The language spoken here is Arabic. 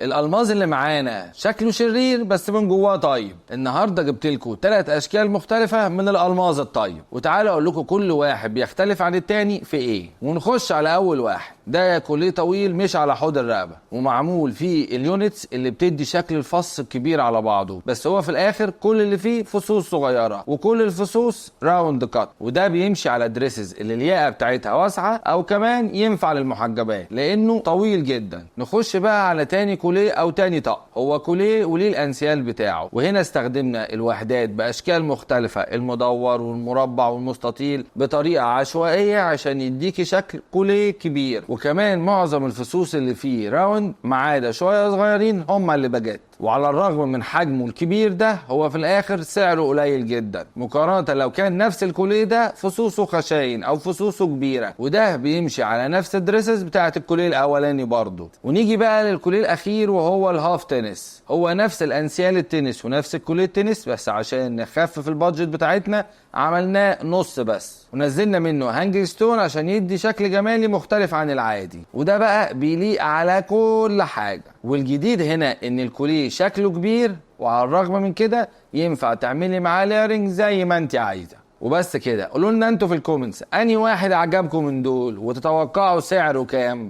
الالماظ اللي معانا شكله شرير بس من جواه طيب. النهارده جبت لكم 3 اشكال مختلفه من الالماظ الطيب، وتعالوا اقول لكم كل واحد بيختلف عن التاني في ايه. ونخش على اول واحد. ده كوليه طويل مش على حوض الرقبه، ومعمول فيه اليونتس اللي بتدي شكل الفص الكبير على بعضه، بس هو في الاخر كل اللي فيه فصوص صغيره، وكل الفصوص راوند كات. وده بيمشي على دريسز اللي الياقه بتاعتها واسعه، او كمان ينفع للمحجبات لانه طويل جدا. نخش بقى على تاني كوليه او تاني طقم. هو كوليه وليه الانسيال بتاعه، وهنا استخدمنا الوحدات باشكال مختلفه، المدور والمربع والمستطيل، بطريقه عشوائيه عشان يديكي شكل كوليه كبير. وكمان معظم الفصوص اللي فيه راوند ما عدا شويه صغيرين هم اللي باجات. وعلى الرغم من حجمه الكبير ده، هو في الاخر سعره قليل جدا مقارنه لو كان نفس الكوليه ده فصوصه خشاين او فصوصه كبيره، وده بيمشي على نفس الدريسز بتاعه الكوليه الاولاني برضه. ونيجي بقى للكوليه الاخير وهو الهاف تنس. هو نفس الانسيال التنس ونفس الكوليه التنس، بس عشان نخفف البادجت بتاعتنا عملناه نص بس، ونزلنا منه هانج ستون عشان يدي شكل جمالي مختلف عن العادي. وده بقى بيليق على كل حاجه. والجديد هنا ان الكوليه شكله كبير، وعلى الرغم من كده ينفع تعملي معاه ليرنج زي ما انت عايزه. وبس كده. قولوا لنا انتوا في الكومنتس انهي واحد عجبكم من دول، وتتوقعوا سعره كام.